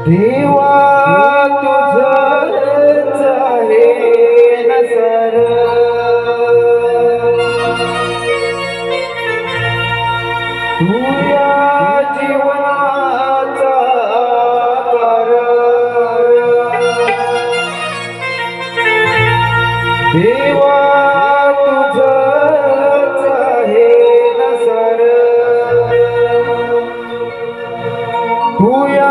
देवा तुझंच आहे न सर, तू या जीवनाचा आकार, देवा तुझंच आहे न सर, तू या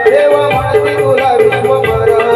देवा म्हणते तुला विश्वभर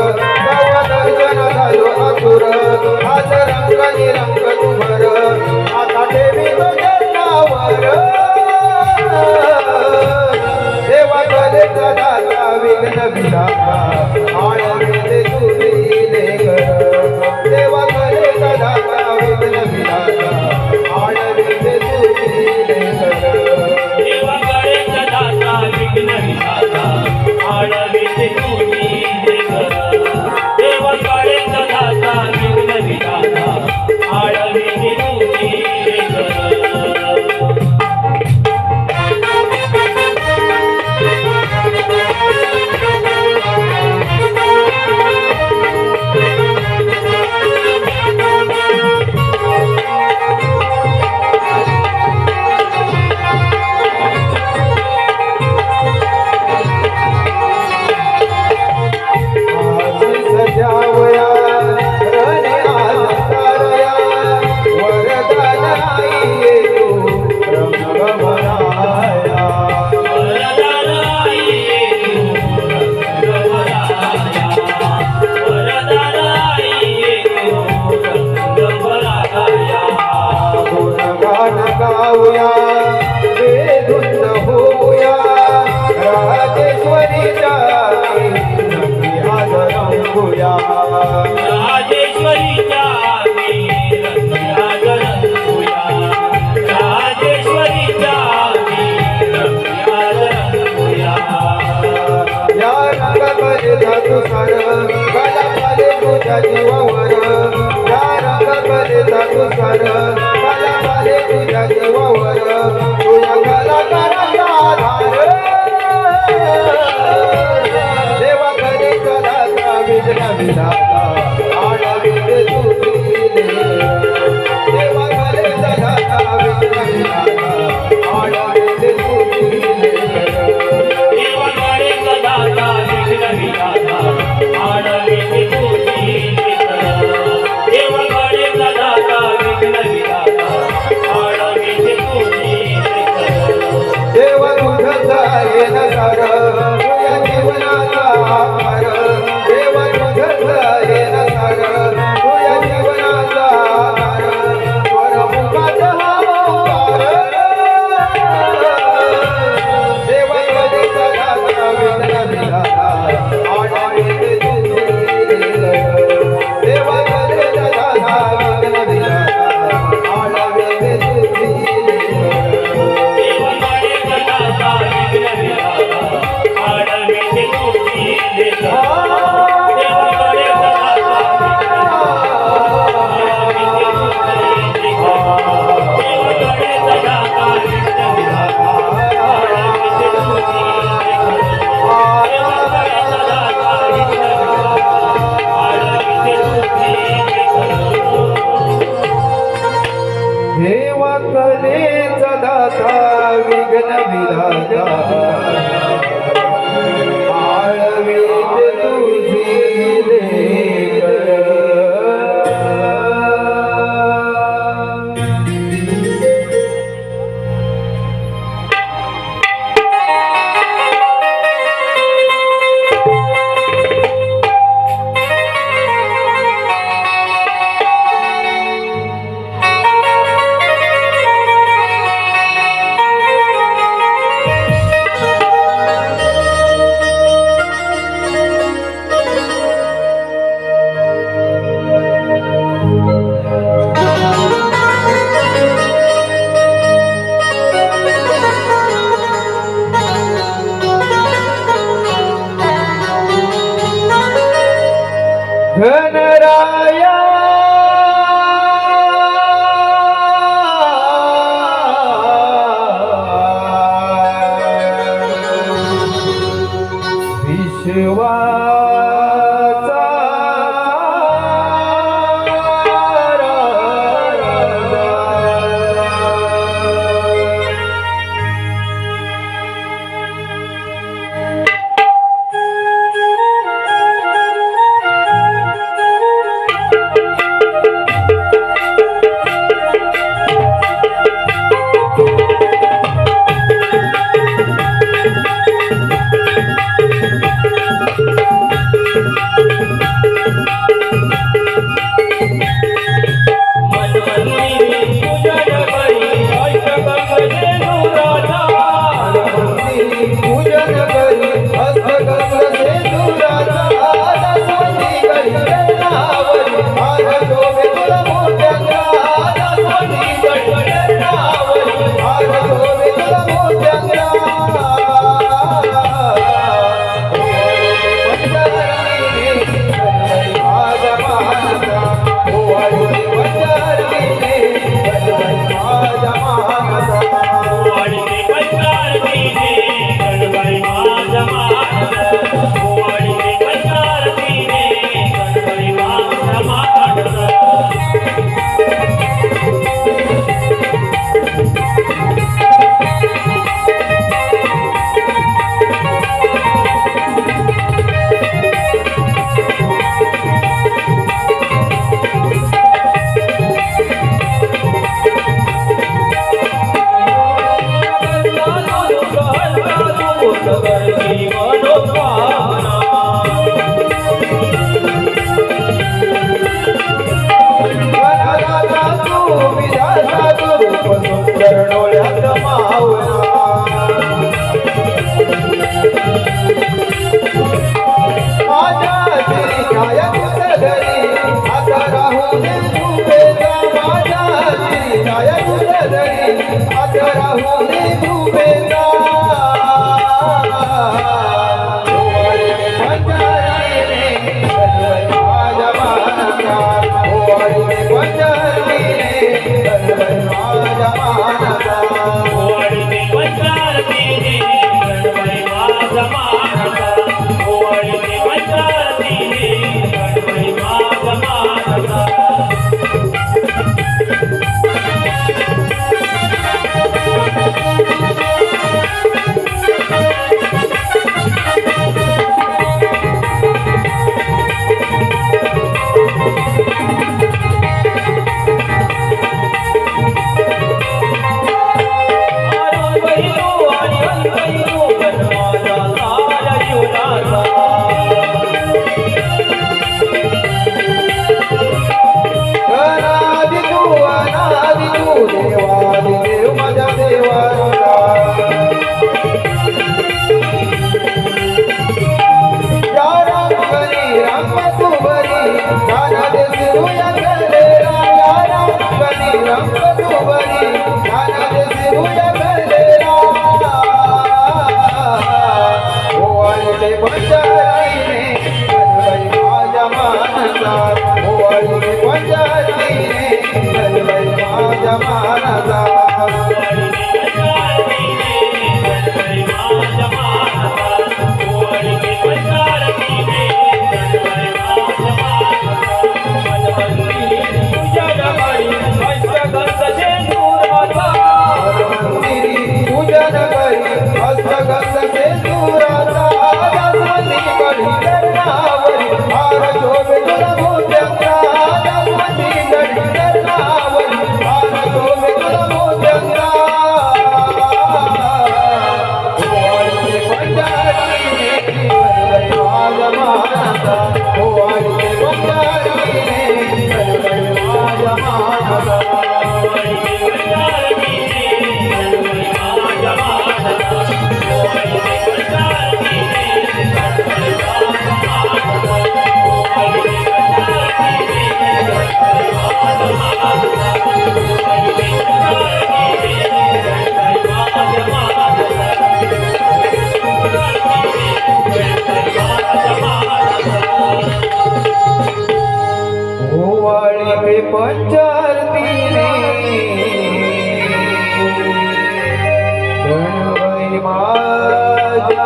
तव दर्शन झालो आतुर आज रंगानी रंग तुमर आता देवी तुझ्या नावावर देवा कलेचा दाता विघ्न विधाता आळविते तुझे घर देवा कलेचा दाता विघ्न विधाता आळविते तुझे घर देवा कलेचा दाता विघ्न विधाता आळविते तुझे घर देवा कलेचा दाता विघ्न विधाता आळविते तुझे घर सजावया रणे आज तारया वरदान आई तू रंग भराया वरदान आई तू रंग भराया वरदान आई तू रंग भराया गुणगान गाऊया वेधून होऊया राजेश्वरीच्या आज रंगूया राजेश्वरीच्या रंगूया राजेश्वरीच्या रंगूया या रंगामध्ये धातू सार गला पाले तुझ्या जीवावर या रंगामध्ये धातू सार गला पाले तुझ्या जीवावर तुझ्या कलाकाराचा आधार देवा करे कलाचा विघ्न विधाता आळविते तुझे देवा करे कलाचा विघ्न विधाता आळविते तुझे देवा कलेचा दाता विघ्न विधाता आळविते तुझे घर देवा कलेचा दाता विघ्न विधाता आळविते तुझे घर देव तुझं आहे नकार तुझ्या जीवनाचा आकार देव तुझं आहे नकार तुझ्या जीवनाचा आकार स्वरमुखाचा हा ओंकार देवा कलेचा दाता विघ्न विधाता आळविते तुझे देवा कलेचा दाता विघ्न विधाता आळविते तुझे देवा कलेचा दाता विघ्न विधाता आळविते तुझे घर देवा कलेचा दाता आळविते तुझे घर देवा कलेचा दाता विघ्न विधाता आळविते तुझे घर देवा कलेचा दाता विघ्न विधाता आळविते तुझे घर देवा कलेचा दाता विघ्न विधाता आळविते तुझी लेकर घनराया विश्वाचा राजा आज राहू दे भूमेचा पंचारतीने गणवई माझ्या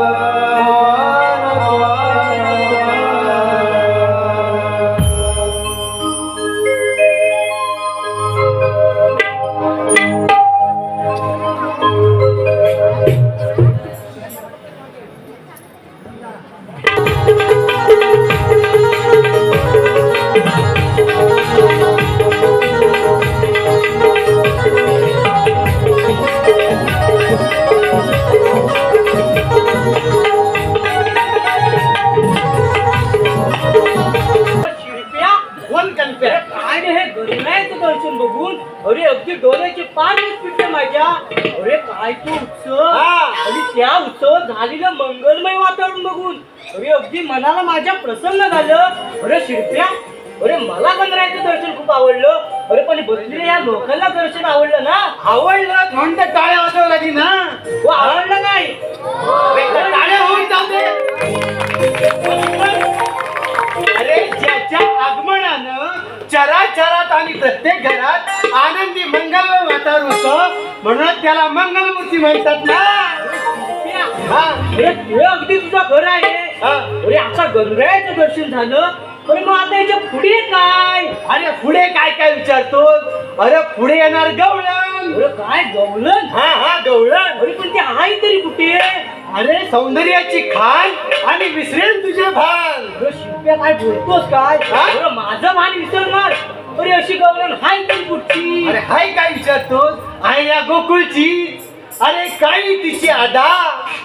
अरे अगदी डोळ्याचे पाणी पिटे माझ्या. अरे काय तो उत्सव आणि त्या उत्सवात झालेलं मंगलमय वातावरण बघून अरे अगदी मनाला माझ्या प्रसन्न झालं. अरे शिरप्या, अरे मला गणरायाचं दर्शन खूप आवडलं. अरे पण बसलेल्या या लोकांना दर्शन आवडलं ना? आवडलं म्हणून तर टाळ्या वाजवल्या लागली ना. हो आवडलं नाही टाळ्या होऊन जाऊ दे. अरे ज्याच्या आगमनानं चराचरात आणि प्रत्येक घरात आनंदी मंगलमय वातावरण होतं म्हणून त्याला मंगलमूर्ती म्हणतात ना. अरे ते अगदी तुझं घर आहे. अरे आता गणरायाचं दर्शन झालं. अरे मग आता याच्या पुढे काय? अरे पुढे काय काय विचारतो? अरे पुढे येणार गवळण. अरे काय गवलन? हा गवळण. अरे पण ते आहे तरी कुठे? अरे सौंदर्याची खान आणि विसरेल तुझे भान. अरे शिरप्या काय बोलतोस काय? अरे माझं भान विसरणार. अरे अशी गवलन हाय तरी कुठची? अरे हाय काय विचारतोस? आहे या गोकुळची. अरे काही तिची अदा.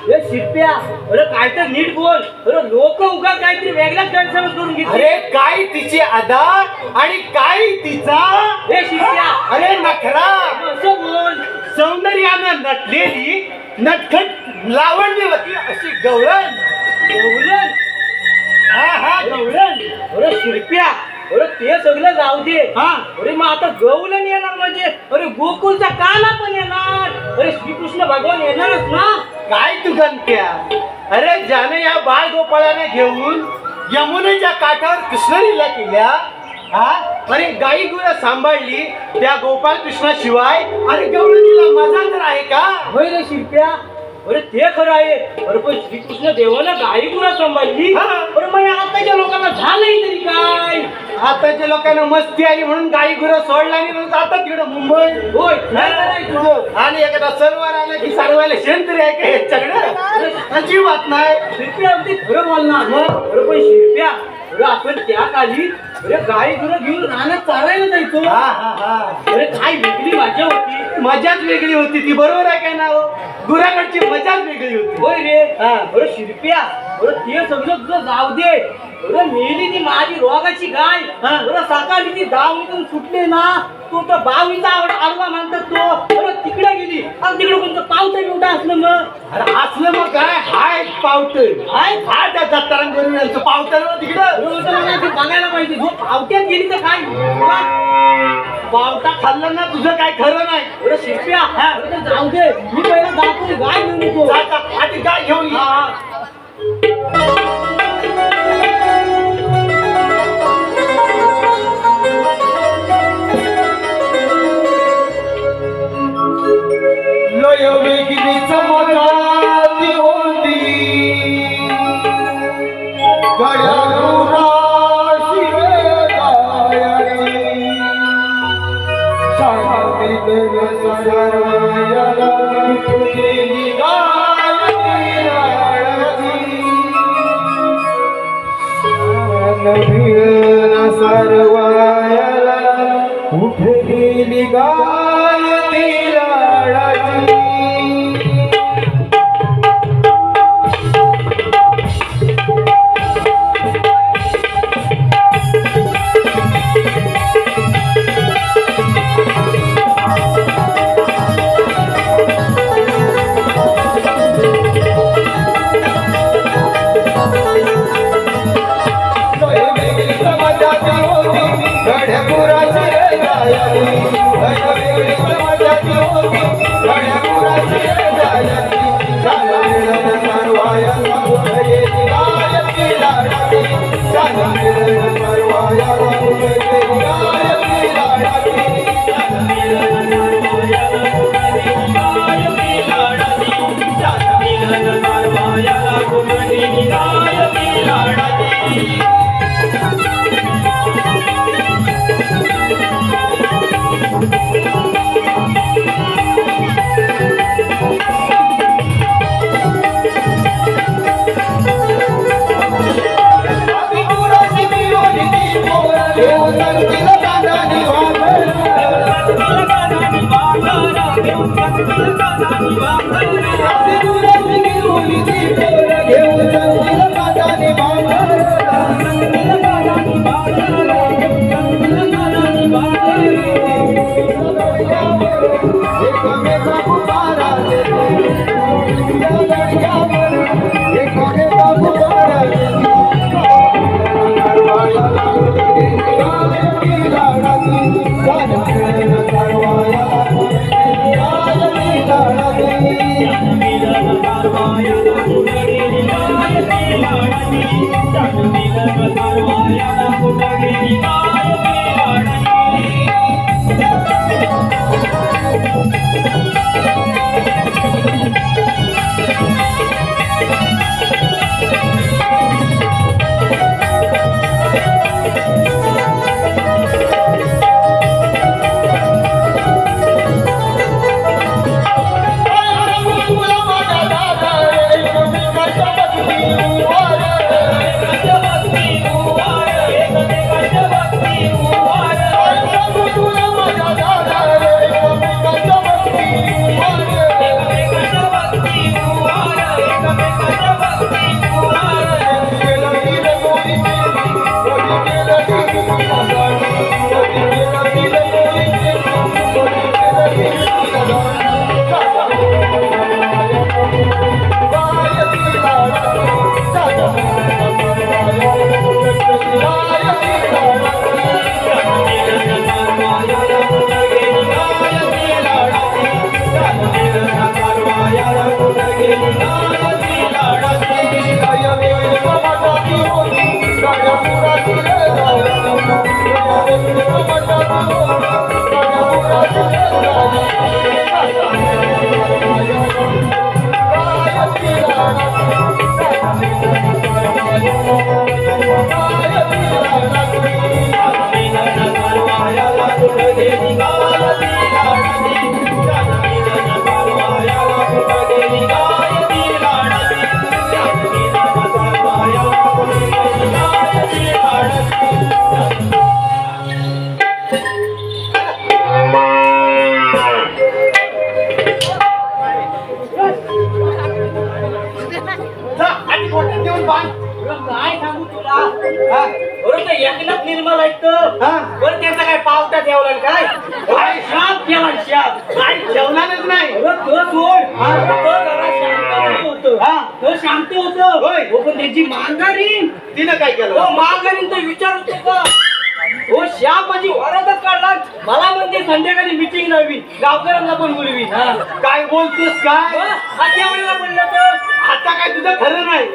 हे शिरप्या, अरे काय तर नीट बोल. अरे लोक उगा काहीतरी वेगळाच गैरसमज करून घेतले. अरे काय तिची अदा आणि काय तिचा हे शिरप्या, अरे नखरा. असं बोल. सौंदर्यानं नटलेली नटखट लावण्यवती अशी गवळण. गवलन? हा गवळण. अरे शिरप्या, अरे ते सगळं जाऊ दे. हा. अरे मग आता गौलन येणार म्हणजे अरे गोकुलचा काना पण येणार. अरे श्रीकृष्ण भगवान येणारच ना. काय तू गणत्या, अरे ज्याने या बाळ गोपाळाने घेऊन यमुनेच्या काठावर कृष्णलीला केल्या, हा, अरे गाई गुरं सांभाळली त्या गोपाळ कृष्णाशिवाय अरे गवळणीला मजा तर आहे का? होय रे शिरप्या, अरे ते खरं आहे. अरे पण श्रीकृष्ण देवानं गाई गुरं सांभाळली. हा. अरे मग या आताच्या लोकांना झालंही तरी काय? आताच्या लोकांना मस्ती आली म्हणून गाई गुरं सोडला आणि म्हणून जातात तिकडे मुंबई. होय काय करायचं? आणि एखादा सरवार आला की सरवायला शेंतरी आहे का ह्याच्याकडे? अजिबात नाही. शिरप्या अगदी खरं बोलणार. मग? अरे पण शिरप्या, अरे आपण त्या काली अरे गाई गुरं घेऊन रानात चारायला जायचो. हा हा हा, अरे काय वेगळी मजा होती. मजाच वेगळी होती ती. बरोबर आहे काय ना हो? गुराकडची मजाच वेगळी होती. होय रे. हा. अरे शिरप्या, अरे ते सगळं तुझं जाऊ दे. अरे मेली ती माझी रोगाची गाय. हा. अरे सकाळी ती दावणीतून सुटले ना, तो तर बावीचा आडवा म्हणतात तो. अरे तिकडे गेली आणि तिकडे कोणतं पावतं बिवटा असलं मग. अरे असलं मग काय, हाय पावत हाय? हा त्या दत्ताराम यांचं पावतं ना तिकडं. अरे म्हणतो मला ते बघायला पाहिजे. जो पावट्यात गेली तर काय पावटा खाल्लं ना तुझं काय खरं नाही. अरे शिरप्या, अरे ते जाऊ दे. मी पहिला जातो गाय घेऊन येतो. जा, जा, आधी गाय घेऊन ये. हा, हा. लय वेगळी चमकाती होती गड्या सर्वायला कुठे गेली गाय ती लाडाची. मला इथं हा? बरं त्याचा काय पावटा ठेवला काय काय शाप केला शाप काय जेवणारच नाही अरे तो सोड तो जरा शांत होतो हा? तो शांत होतो होय. हो पण त्याची मांगारीन तिनं काय केलं हो मांगारीन तर विचारतो का हो शाप माझी वरातच काढला मला म्हणते संध्याकाळी मिटिंग लावी गावकऱ्यांना पण बोलवी काय बोलतोस काय आजच्या वेळेला म्हणलं तर आता काय तुझं खरं नाही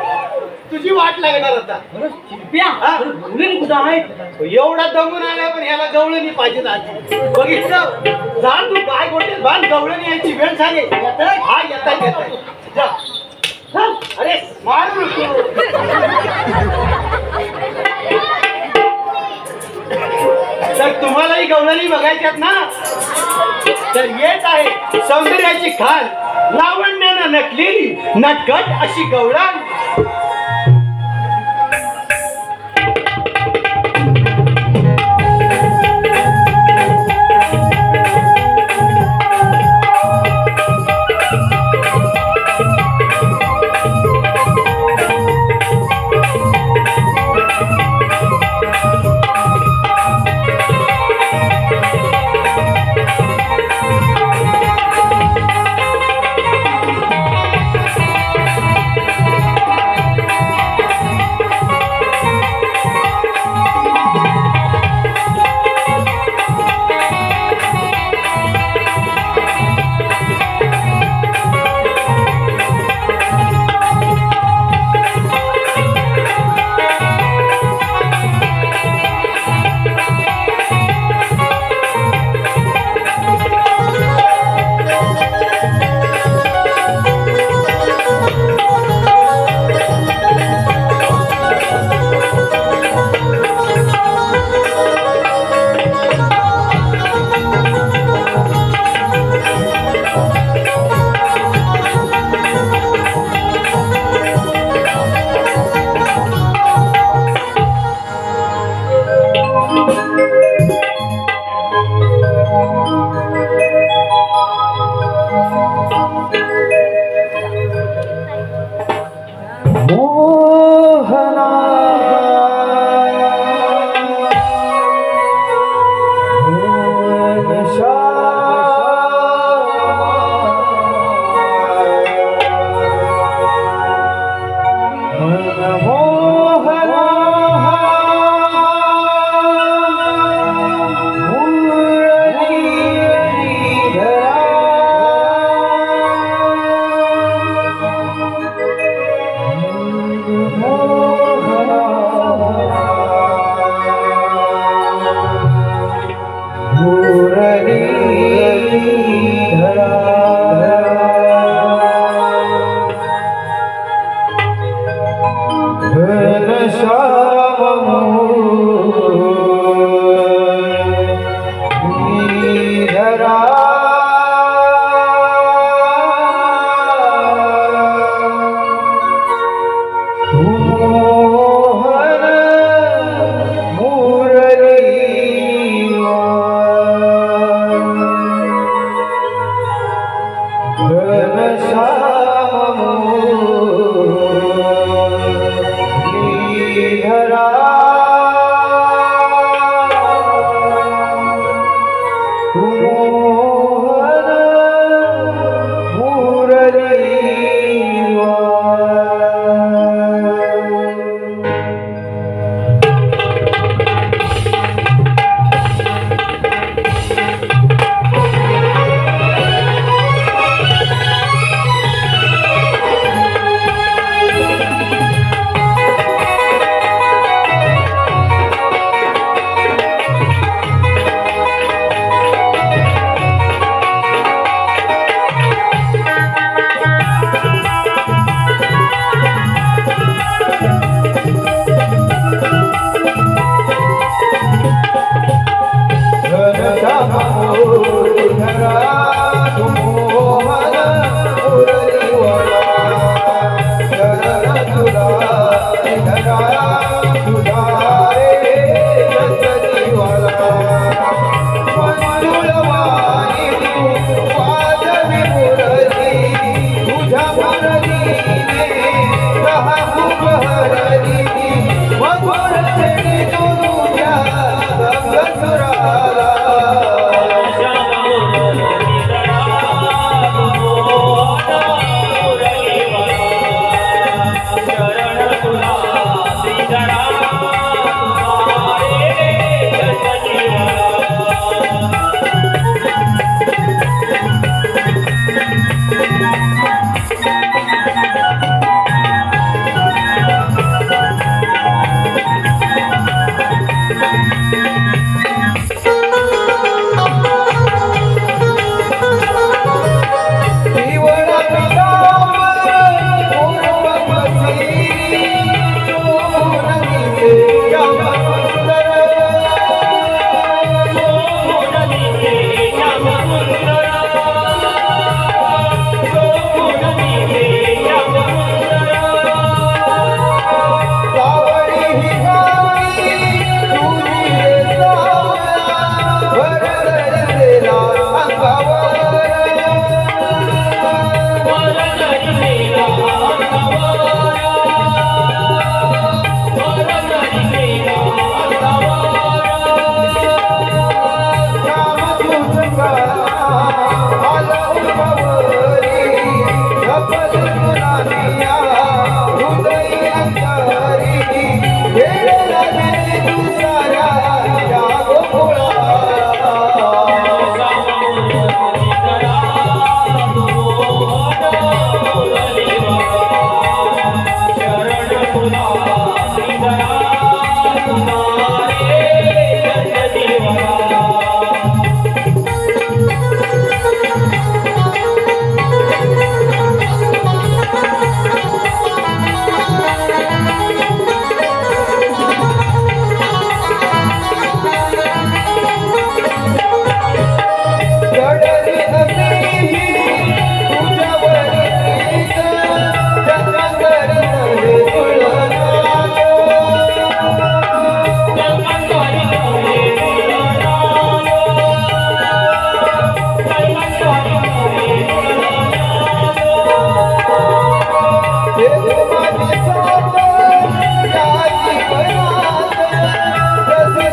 तुझी वाट लागणार आता अरे शिरप्या अरे बोलीन कुठं आहे एवढा दमून आला पण ह्याला गवळणी पाहिजे आधी बघितलं जा तू काय गोटे बांध गवळणी यायची वेळ झाली हा येतात जा चल. अरे मारू नको तर तुम्हालाही गवळणी बघायच्यात ना तर येत आहे सौंदर्याची खाल लावण्यानं नटलेली नटखट अशी गवळण मोहना मनमोहना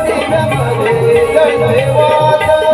दिव्यामध्ये गणदेवाचा